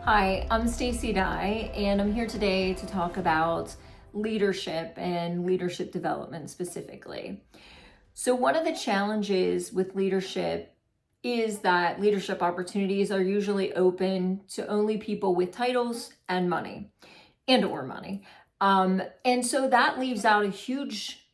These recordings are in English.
Hi, I'm Stacey Dye, and I'm here today to talk about leadership and leadership development specifically. So, one of the challenges with leadership is that leadership opportunities are usually open to only people with titles and money or money. And so that leaves out a huge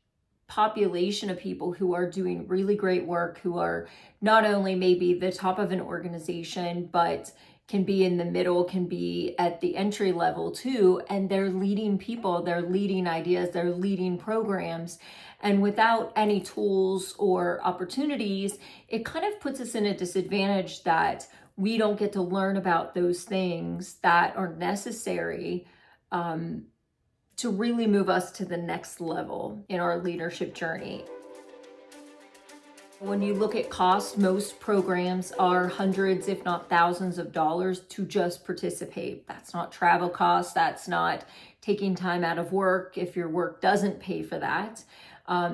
population of people who are doing really great work, who are not only maybe the top of an organization, but can be in the middle, can be at the entry level too. And they're leading people, they're leading ideas, they're leading programs. And without any tools or opportunities, it kind of puts us in a disadvantage that we don't get to learn about those things that are necessary to really move us to the next level in our leadership journey. When you look at cost, most programs are hundreds, if not thousands of dollars to just participate. That's not travel costs. That's not taking time out of work if your work doesn't pay for that.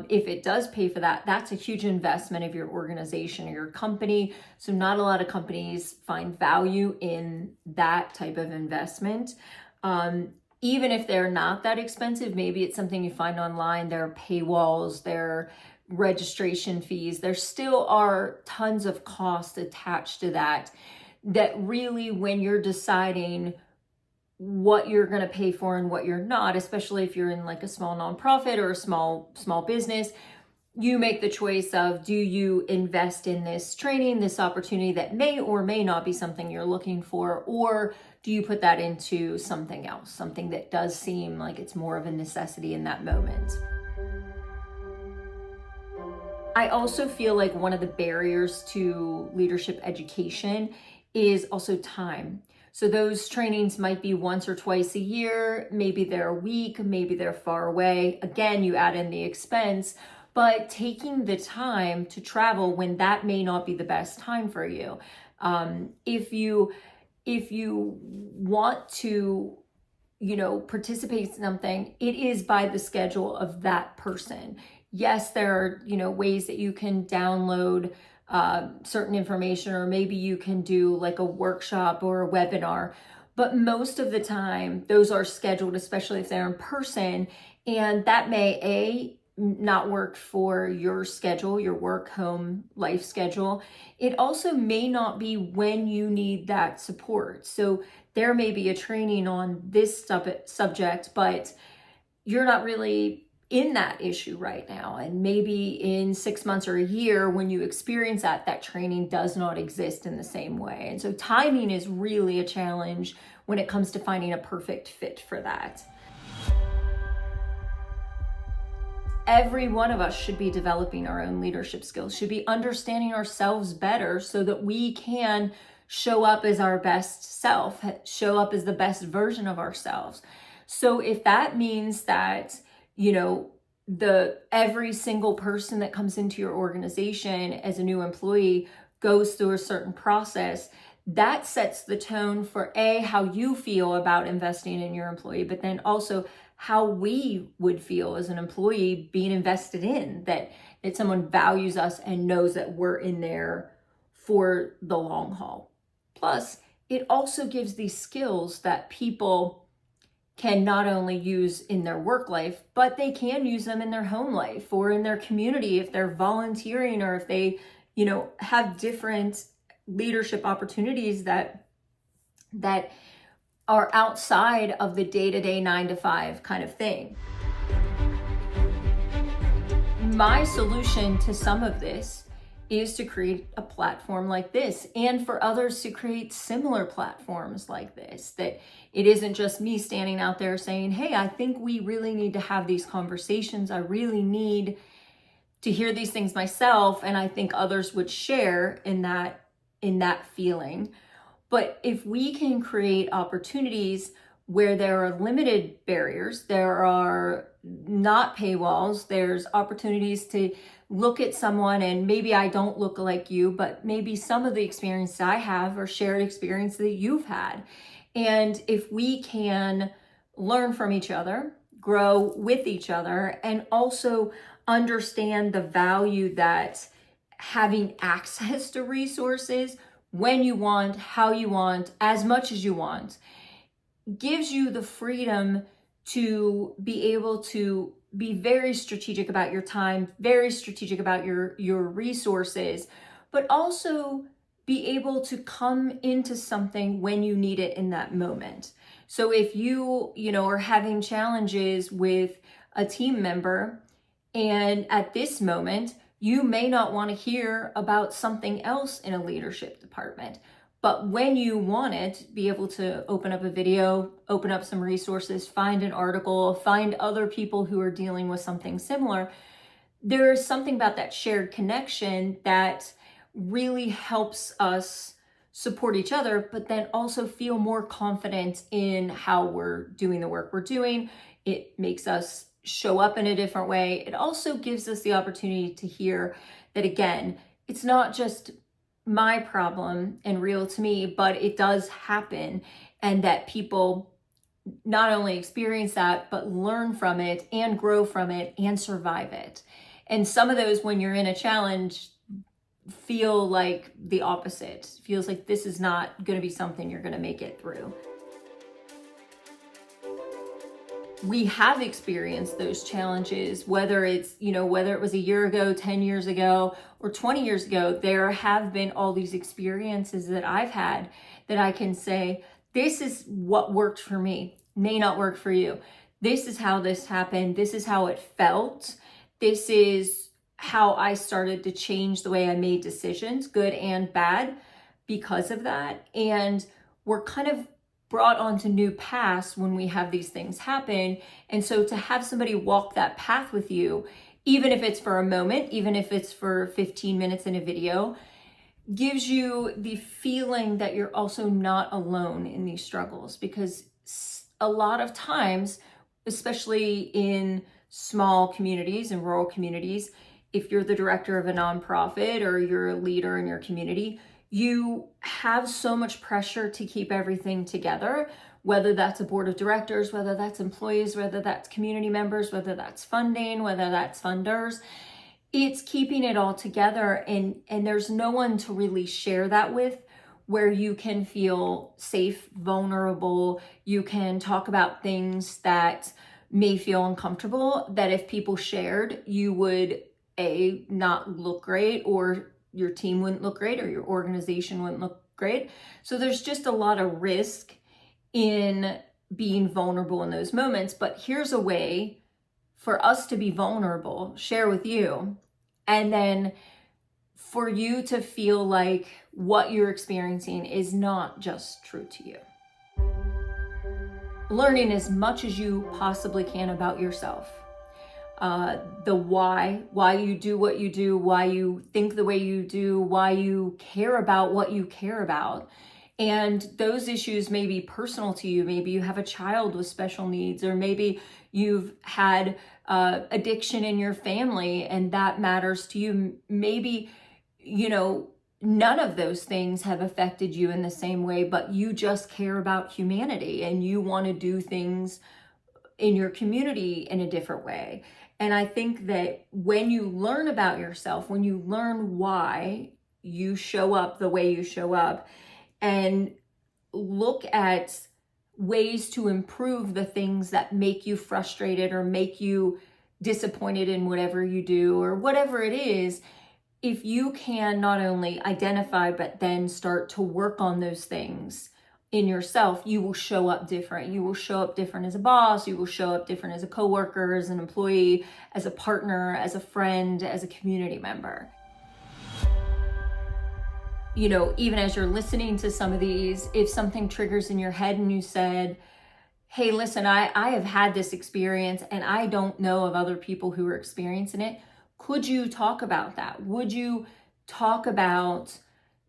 If it does pay for that, that's a huge investment of your organization or your company. So not a lot of companies find value in that type of investment. Even if they're not that expensive, maybe it's something you find online. There are paywalls, there are registration fees. There still are tons of costs attached to that really, when you're deciding what you're going to pay for and what you're not, especially if you're in like a small nonprofit or a small business, you make the choice of, do you invest in this training, this opportunity that may or may not be something you're looking for, or do you put that into something else, something that does seem like it's more of a necessity in that moment? I also feel like one of the barriers to leadership education is also time. So those trainings might be once or twice a year, maybe they're a week, maybe they're far away. Again, you add in the expense, but taking the time to travel when that may not be the best time for you. If you want to, participate in something, it is by the schedule of that person. Yes, there are, ways that you can download certain information, or maybe you can do like a workshop or a webinar. But most of the time, those are scheduled, especially if they're in person, and that may not work for your schedule, your work, home, life schedule. It also may not be when you need that support. So there may be a training on this subject, but you're not really in that issue right now. And maybe in 6 months or a year, when you experience that training does not exist in the same way. And so timing is really a challenge when it comes to finding a perfect fit for that. Every one of us should be developing our own leadership skills, should be understanding ourselves better so that we can show up as our best self, show up as the best version of ourselves. So if that means that, every single person that comes into your organization as a new employee goes through a certain process, that sets the tone for how you feel about investing in your employee, but then also how we would feel as an employee being invested in, that someone values us and knows that we're in there for the long haul. Plus, it also gives these skills that people can not only use in their work life, but they can use them in their home life or in their community if they're volunteering, or if they, have different leadership opportunities that are outside of the day-to-day 9-to-5 kind of thing. My solution to some of this is to create a platform like this, and for others to create similar platforms like this, that it isn't just me standing out there saying, hey, I think we really need to have these conversations. I really need to hear these things myself, and I think others would share in that feeling. But if we can create opportunities where there are limited barriers, there are not paywalls, there's opportunities to look at someone, and maybe I don't look like you, but maybe some of the experience I have are shared experience that you've had. And if we can learn from each other, grow with each other, and also understand the value that having access to resources when you want, how you want, as much as you want, gives you the freedom to be able to be very strategic about your time, very strategic about your resources, but also be able to come into something when you need it in that moment. So if you are having challenges with a team member, and at this moment, you may not want to hear about something else in a leadership department. But when you want it, be able to open up a video, open up some resources, find an article, find other people who are dealing with something similar. There is something about that shared connection that really helps us support each other, but then also feel more confident in how we're doing the work we're doing. It makes us show up in a different way. It also gives us the opportunity to hear that, again, it's not just my problem and real to me, but it does happen, and that people not only experience that, but learn from it and grow from it and survive it. And some of those, when you're in a challenge, feel like the opposite. Feels like this is not going to be something you're going to make it through. We have experienced those challenges, whether it was a year ago, 10 years ago, or 20 years ago. There have been all these experiences that I've had that I can say, this is what worked for me, may not work for you. This is how this happened. This is how it felt. This is how I started to change the way I made decisions, good and bad, because of that. And we're kind of brought onto new paths when we have these things happen. And so to have somebody walk that path with you, even if it's for a moment, even if it's for 15 minutes in a video, gives you the feeling that you're also not alone in these struggles. Because a lot of times, especially in small communities and rural communities, if you're the director of a nonprofit or you're a leader in your community, you have so much pressure to keep everything together, whether that's a board of directors, whether that's employees, whether that's community members, whether that's funding, whether that's funders. It's keeping it all together, and there's no one to really share that with, where you can feel safe, vulnerable. You can talk about things that may feel uncomfortable, that if people shared, you would not look great, or your team wouldn't look great, or your organization wouldn't look great. So there's just a lot of risk in being vulnerable in those moments. But here's a way for us to be vulnerable, share with you, and then for you to feel like what you're experiencing is not just true to you. Learning as much as you possibly can about yourself. The why you do what you do, why you think the way you do, why you care about what you care about. And those issues may be personal to you. Maybe you have a child with special needs, or maybe you've had addiction in your family and that matters to you. Maybe, none of those things have affected you in the same way, but you just care about humanity and you want to do things in your community in a different way. And I think that when you learn about yourself, when you learn why you show up the way you show up, and look at ways to improve the things that make you frustrated or make you disappointed in whatever you do or whatever it is, if you can not only identify, but then start to work on those things in yourself, you will show up different. You will show up different as a boss. You will show up different as a coworker, as an employee, as a partner, as a friend, as a community member. Even as you're listening to some of these, if something triggers in your head and you said, hey, listen, I have had this experience and I don't know of other people who are experiencing it. Could you talk about that? Would you talk about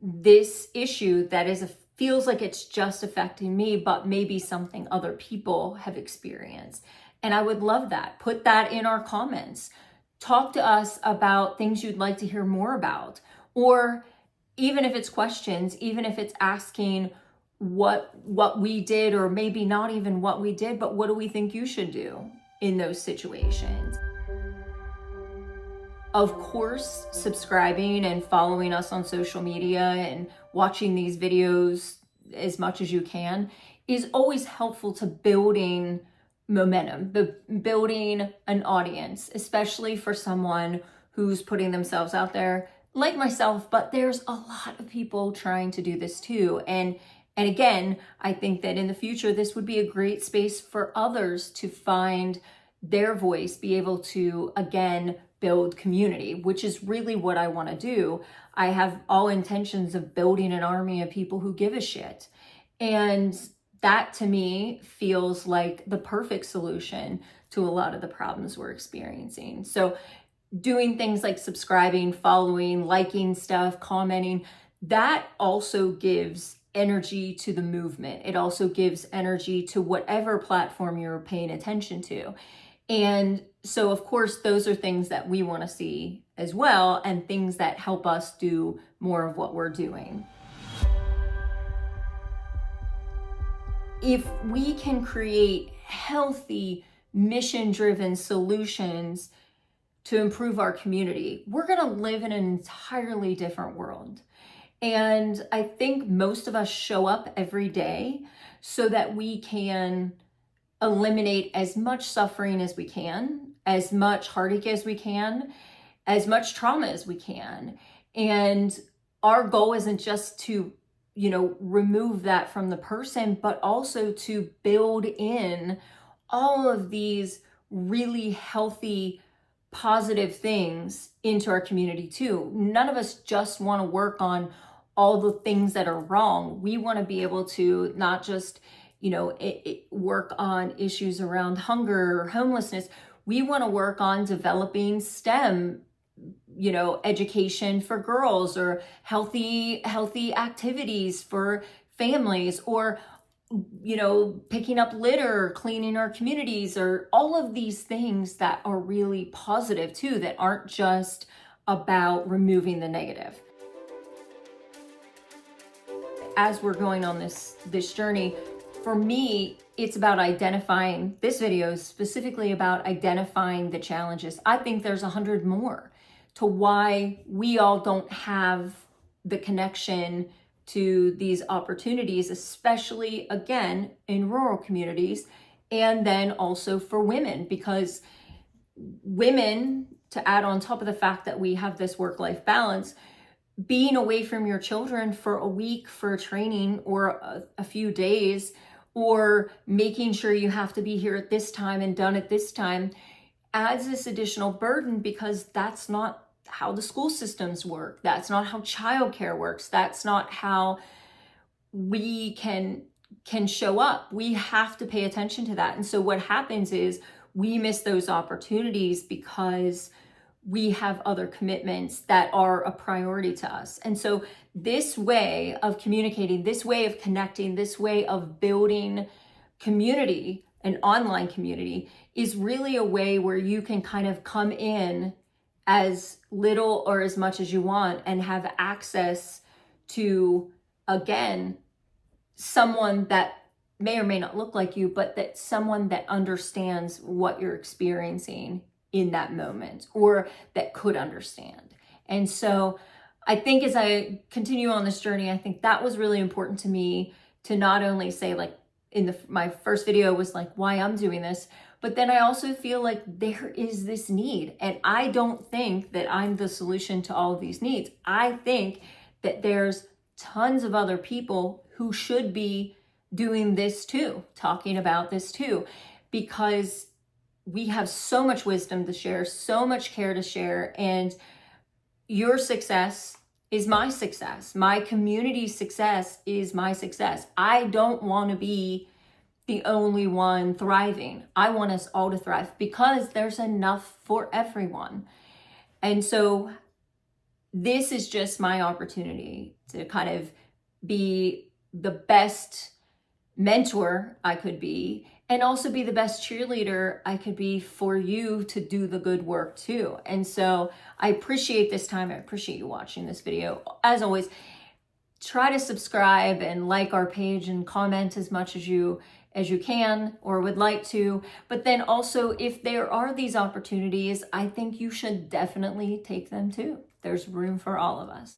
this issue that feels like it's just affecting me, but maybe something other people have experienced? And I would love that. Put that in our comments. Talk to us about things you'd like to hear more about. Or even if it's questions, even if it's asking what we did, or maybe not even what we did, but what do we think you should do in those situations? Of course, subscribing and following us on social media and watching these videos as much as you can is always helpful to building momentum, building an audience, especially for someone who's putting themselves out there like myself, but there's a lot of people trying to do this too. And again, I think that in the future, this would be a great space for others to find their voice, be able to, again, build community, which is really what I want to do. I have all intentions of building an army of people who give a shit. And that to me feels like the perfect solution to a lot of the problems we're experiencing. So doing things like subscribing, following, liking stuff, commenting, that also gives energy to the movement. It also gives energy to whatever platform you're paying attention to. And so, of course, those are things that we want to see as well, and things that help us do more of what we're doing. If we can create healthy, mission-driven solutions to improve our community, we're going to live in an entirely different world. And I think most of us show up every day so that we can eliminate as much suffering as we can, as much heartache as we can, as much trauma as we can. And our goal isn't just to, remove that from the person, but also to build in all of these really healthy, positive things into our community too. None of us just want to work on all the things that are wrong. We want to be able to not just, work on issues around hunger or homelessness. We want to work on developing STEM, education for girls, or healthy activities for families, or, picking up litter, cleaning our communities, or all of these things that are really positive too, that aren't just about removing the negative. As we're going on this journey, for me, it's about identifying, this video is specifically about identifying the challenges. I think there's 100 more to why we all don't have the connection to these opportunities, especially, again, in rural communities, and then also for women, because women, to add on top of the fact that we have this work-life balance, being away from your children for a week for training, or a few days, or making sure you have to be here at this time and done at this time, adds this additional burden, because that's not how the school systems work. That's not how childcare works. That's not how we can show up. We have to pay attention to that. And so what happens is we miss those opportunities because we have other commitments that are a priority to us. And so this way of communicating, this way of connecting, this way of building community, an online community, is really a way where you can kind of come in as little or as much as you want and have access to, again, someone that may or may not look like you, but that someone that understands what you're experiencing in that moment, or that could understand. And so I think as I continue on this journey, I think that was really important to me, to not only say, like, my first video was like why I'm doing this, but then I also feel like there is this need. And I don't think that I'm the solution to all of these needs. I think that there's tons of other people who should be doing this too, talking about this too, because we have so much wisdom to share, so much care to share, and your success is my success. My community's success is my success. I don't want to be the only one thriving. I want us all to thrive, because there's enough for everyone. And so this is just my opportunity to kind of be the best mentor I could be, and also be the best cheerleader I could be for you to do the good work too. And so I appreciate this time. I appreciate you watching this video. As always, try to subscribe and like our page and comment as much as you as you can or would like to. But then also, if there are these opportunities, I think you should definitely take them too. There's room for all of us.